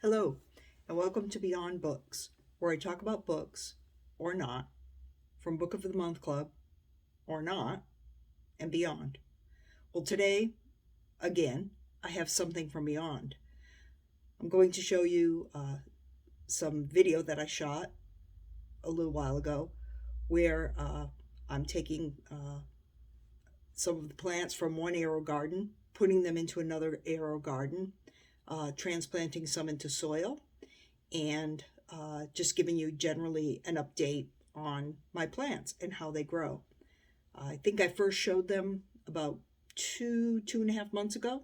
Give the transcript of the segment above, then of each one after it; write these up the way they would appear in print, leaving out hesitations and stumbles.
Hello, and welcome to Beyond Books, where I talk about books, or not, from Book of the Month Club, or not, and beyond. Well, today, again, I have something from beyond. I'm going to show you some video that I shot a little while ago where I'm taking some of the plants from one AeroGarden, putting them into another AeroGarden, transplanting some into soil, and just giving you generally an update on my plants and how they grow. I think I first showed them about two and a half months ago,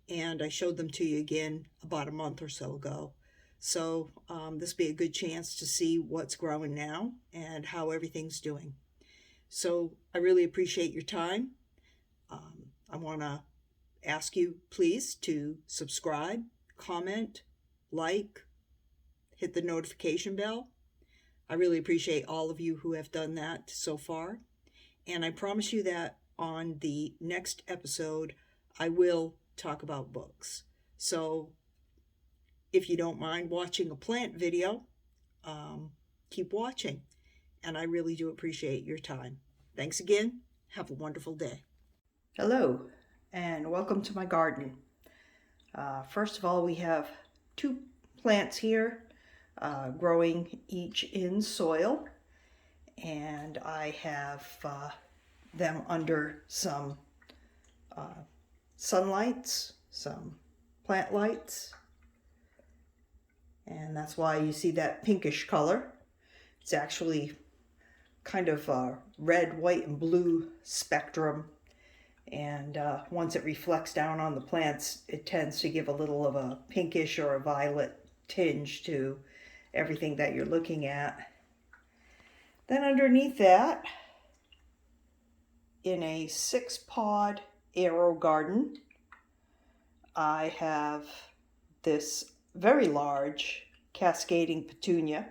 and I showed them to you again about a month or so ago. So this will be a good chance to see what's growing now and how everything's doing. So I really appreciate your time. I want to ask you, please, to subscribe, comment, like, hit the notification bell. I really appreciate all of you who have done that so far. And I promise you that on the next episode, I will talk about books. So if you don't mind watching a plant video, keep watching. And I really do appreciate your time. Thanks again. Have a wonderful day. Hello, and welcome to my garden. First of all, we have two plants here growing each in soil, and I have them under some sunlights, some plant lights, and that's why you see that pinkish color. It's actually kind of a red, white, and blue spectrum, and once it reflects down on the plants, it tends to give a little of a pinkish or a violet tinge to everything that you're looking at. Then underneath that, in a 6-pod AeroGarden, I have this very large cascading petunia,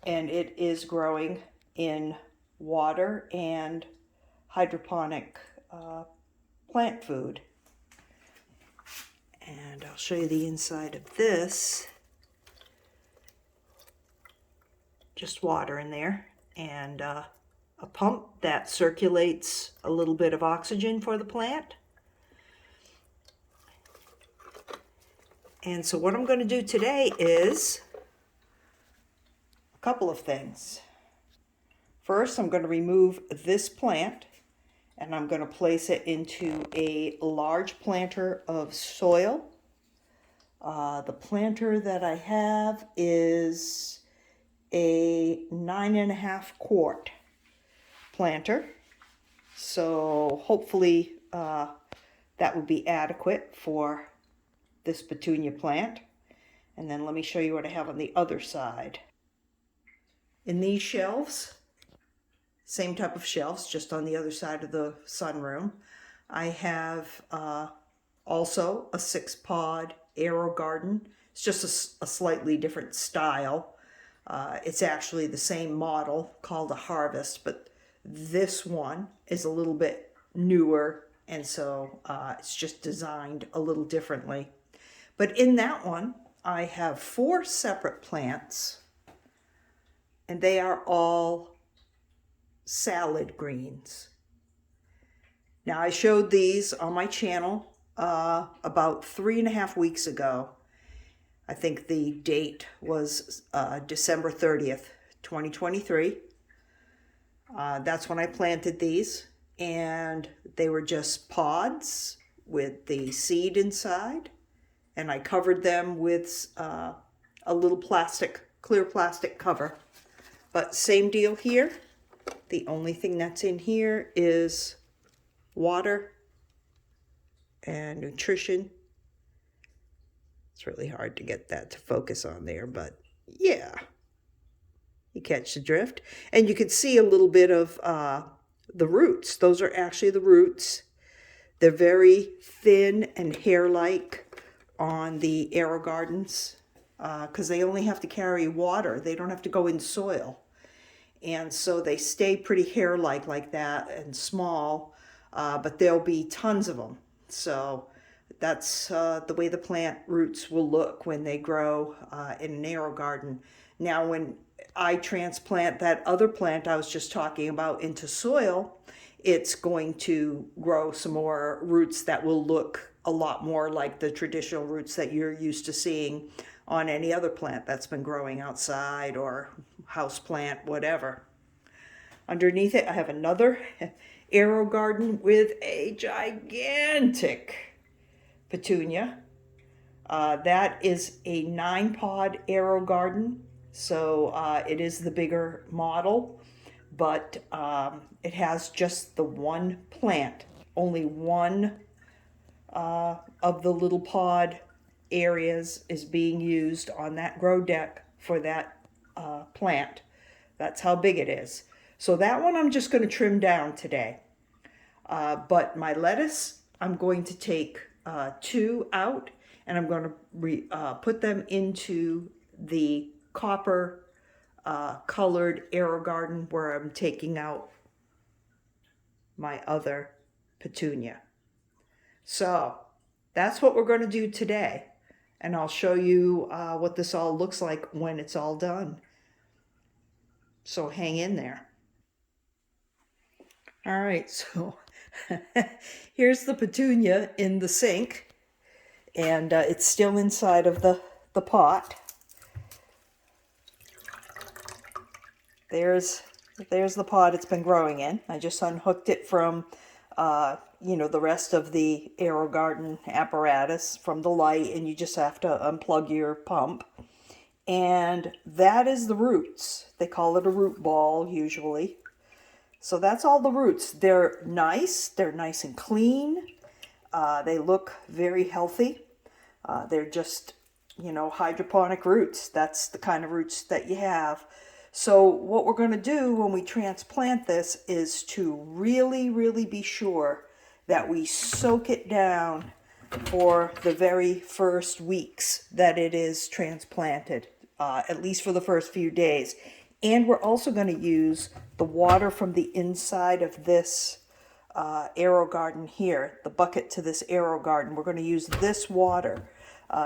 and it is growing in water and hydroponic plant food. And I'll show you the inside of this. Just water in there, and a pump that circulates a little bit of oxygen for the plant. And so what I'm going to do today is a couple of things. First, I'm going to remove this plant, and I'm going to place it into a large planter of soil. The planter that I have is a 9.5 quart planter, so hopefully that will be adequate for this petunia plant. And then let me show you what I have on the other side. In these shelves, same type of shelves, just on the other side of the sunroom, I have also a 6-pod AeroGarden. It's just a slightly different style. It's actually the same model called a Harvest, but this one is a little bit newer, and so it's just designed a little differently. But in that one, I have 4 separate plants, and they are all salad greens. Now, I showed these on my channel about 3.5 weeks ago. I think the date was December 30th, 2023. That's when I planted these, and they were just pods with the seed inside, and I covered them with a little clear plastic cover. But same deal here. The only thing that's in here is water and nutrition. It's really hard to get that to focus on there, but yeah, you catch the drift. And you can see a little bit of the roots. Those are actually the roots. They're very thin and hair-like on the AeroGardens because they only have to carry water. They don't have to go in soil. And so they stay pretty hair-like that and small, but there'll be tons of them. So That's the way the plant roots will look when they grow in an AeroGarden. Now, when I transplant that other plant I was just talking about into soil, it's going to grow some more roots that will look a lot more like the traditional roots that you're used to seeing on any other plant that's been growing outside or house plant, whatever. Underneath it, I have another AeroGarden with a gigantic petunia. That is a 9-pod AeroGarden, so it is the bigger model, but it has just the one plant. Only one of the little pod areas is being used on that grow deck for that plant. That's how big it is. So that one I'm just going to trim down today. But my lettuce, I'm going to take 2 out, and I'm going to put them into the copper colored AeroGarden where I'm taking out my other petunia. So that's what we're going to do today. And I'll show you what this all looks like when it's all done. So hang in there. All right, so here's the petunia in the sink, and it's still inside of the pot. There's the pot it's been growing in. I just unhooked it from, the rest of the AeroGarden apparatus from the light, and you just have to unplug your pump. And that is the roots. They call it a root ball usually. So that's all the roots. They're nice and clean. They look very healthy. They're just, hydroponic roots. That's the kind of roots that you have. So what we're going to do when we transplant this is to really, really be sure that we soak it down for the very first weeks that it is transplanted, at least for the first few days. And we're also going to use the water from the inside of this AeroGarden here, the bucket to this AeroGarden. We're going to use this water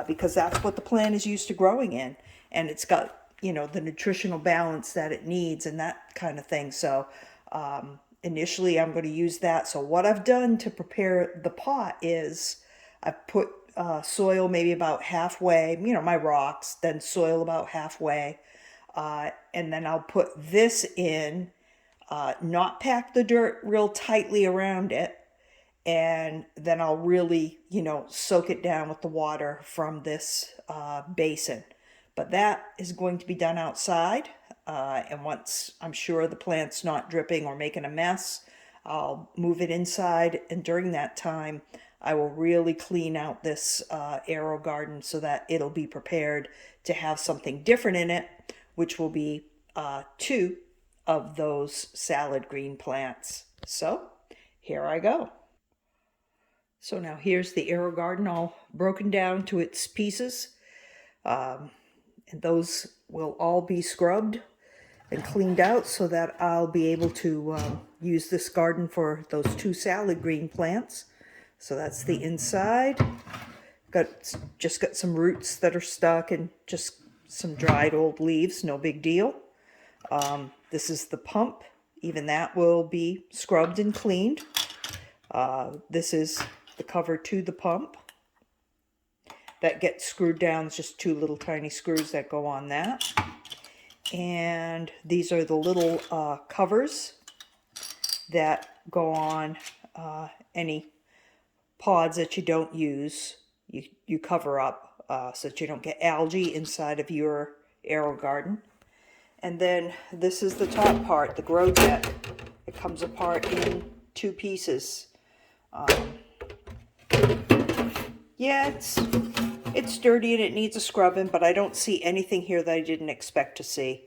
because that's what the plant is used to growing in. And it's got, the nutritional balance that it needs and that kind of thing. So initially I'm going to use that. So what I've done to prepare the pot is I've put soil maybe about halfway, my rocks, then soil about halfway. And then I'll put this in, not pack the dirt real tightly around it. And then I'll really, soak it down with the water from this basin. But that is going to be done outside. And once I'm sure the plant's not dripping or making a mess, I'll move it inside. And during that time, I will really clean out this AeroGarden so that it'll be prepared to have something different in it, which will be 2 of those salad green plants. So here I go. So now here's the AeroGarden all broken down to its pieces. And those will all be scrubbed and cleaned out so that I'll be able to use this garden for those 2 salad green plants. So that's the inside. Just got some roots that are stuck and just some dried old leaves, no big deal. This is the pump. Even that will be scrubbed and cleaned. This is the cover to the pump. That gets screwed down. It's just 2 little tiny screws that go on that. And these are the little covers that go on any pods that you don't use. You cover up so that you don't get algae inside of your AeroGarden. And then this is the top part, the grow deck. It comes apart in 2 pieces. Yeah, it's dirty and it needs a scrubbing, but I don't see anything here that I didn't expect to see.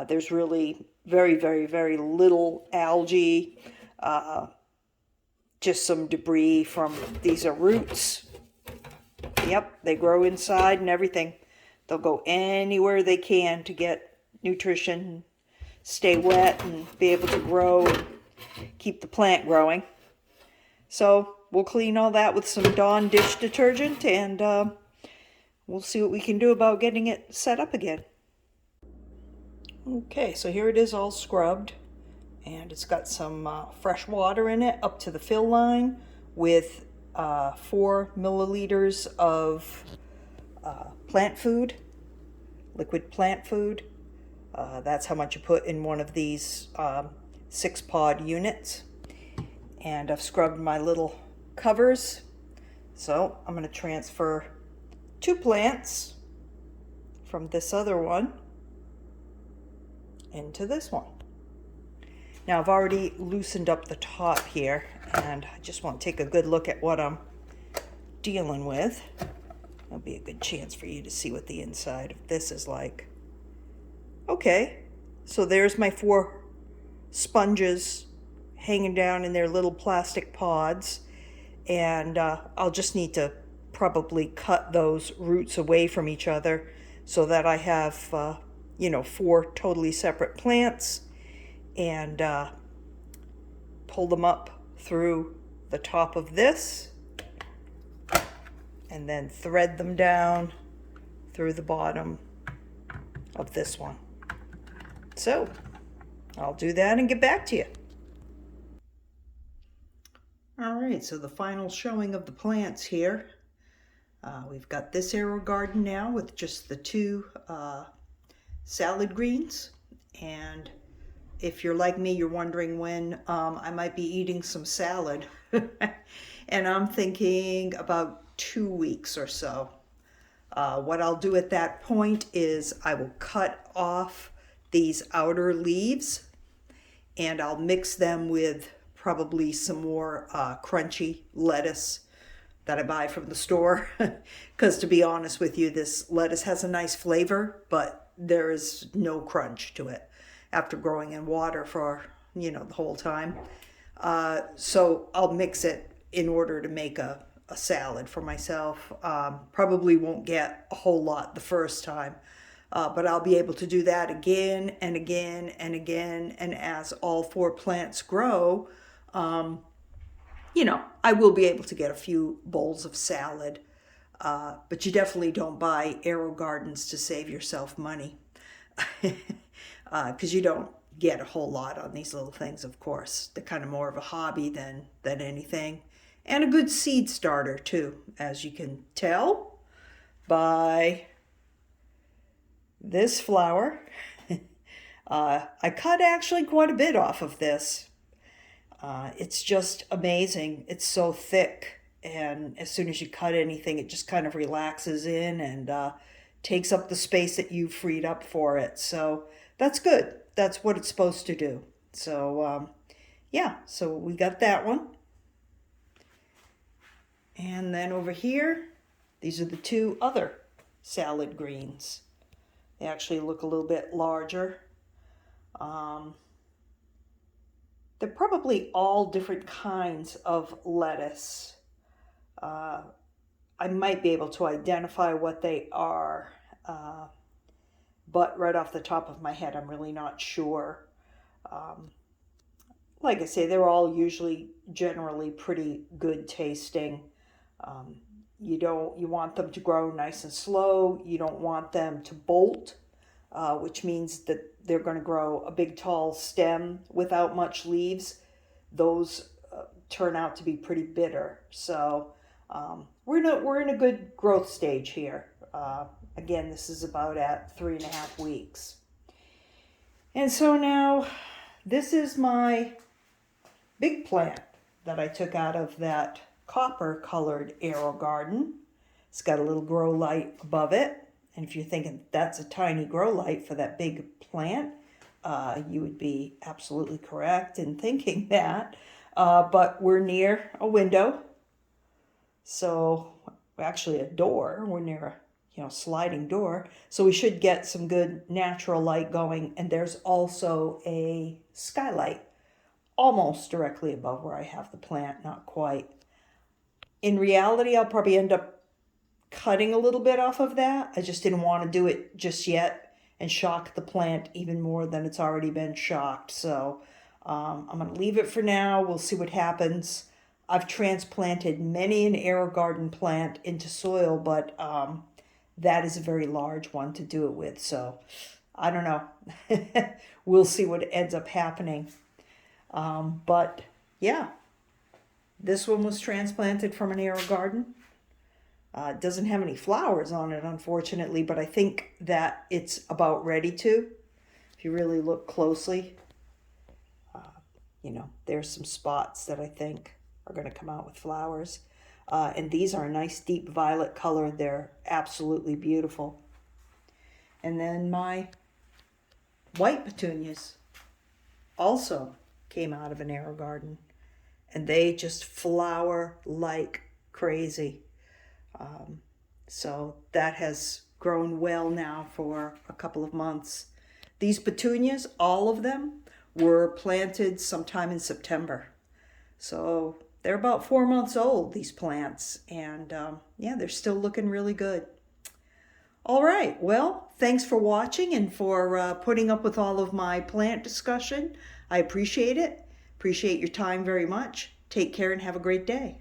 There's really very, very, very little algae. Just some debris from, these are roots. Yep, they grow inside and everything. They'll go anywhere they can to get nutrition, stay wet, and be able to grow and keep the plant growing. So we'll clean all that with some Dawn dish detergent, and we'll see what we can do about getting it set up again. Okay, so here it is all scrubbed, and it's got some fresh water in it up to the fill line with 4 milliliters of plant food, liquid plant food. That's how much you put in one of these 6-pod units. And I've scrubbed my little covers. So I'm going to transfer 2 plants from this other one into this one. Now I've already loosened up the top here, and I just want to take a good look at what I'm dealing with. That'll be a good chance for you to see what the inside of this is like. Okay, so there's my 4 sponges hanging down in their little plastic pods, and I'll just need to probably cut those roots away from each other so that I have 4 totally separate plants, and pull them up through the top of this and then thread them down through the bottom of this one. So I'll do that and get back to you. All right, so the final showing of the plants here. We've got this AeroGarden now with just the 2 salad greens, and if you're like me, you're wondering when I might be eating some salad. And I'm thinking about 2 weeks or so. What I'll do at that point is I will cut off these outer leaves, and I'll mix them with probably some more crunchy lettuce that I buy from the store. Because to be honest with you, this lettuce has a nice flavor, but there is no crunch to it after growing in water for, the whole time. So I'll mix it in order to make a salad for myself. Probably won't get a whole lot the first time, but I'll be able to do that again and again and again. And as all 4 plants grow, I will be able to get a few bowls of salad. But you definitely don't buy AeroGardens to save yourself money. Because you don't get a whole lot on these little things, of course. They're kind of more of a hobby than anything. And a good seed starter, too, as you can tell by this flower. I cut actually quite a bit off of this. It's just amazing. It's so thick, and as soon as you cut anything, it just kind of relaxes in and takes up the space that you freed up for it. So that's good. That's what it's supposed to do. So so we got that one. And then over here, these are the 2 other salad greens. They actually look a little bit larger. They're probably all different kinds of lettuce. I might be able to identify what they are, but right off the top of my head, I'm really not sure. Like I say, they're all usually generally pretty good tasting. You want them to grow nice and slow. You don't want them to bolt, which means that they're going to grow a big tall stem without much leaves. Those turn out to be pretty bitter. So we're in a good growth stage here. Again, this is about at 3.5 weeks. And so now this is my big plant that I took out of that copper colored AeroGarden. It's got a little grow light above it. And if you're thinking that's a tiny grow light for that big plant, you would be absolutely correct in thinking that. But we're near a window. So actually a door. We're near a sliding door. So we should get some good natural light going. And there's also a skylight almost directly above where I have the plant, not quite. In reality, I'll probably end up cutting a little bit off of that. I just didn't want to do it just yet and shock the plant even more than it's already been shocked. So I'm going to leave it for now. We'll see what happens. I've transplanted many an AeroGarden plant into soil, but that is a very large one to do it with. So I don't know. We'll see what ends up happening. But yeah, this one was transplanted from an AeroGarden. It doesn't have any flowers on it, unfortunately, but I think that it's about ready to. If you really look closely, there's some spots that I think are going to come out with flowers. And these are a nice deep violet color. They're absolutely beautiful. And then my white petunias also came out of an AeroGarden. And they just flower like crazy. So that has grown well now for a couple of months. These petunias, all of them, were planted sometime in September. So they're about 4 months old, these plants. And yeah, they're still looking really good. All right, well, thanks for watching and for putting up with all of my plant discussion. I appreciate it. Appreciate your time very much. Take care and have a great day.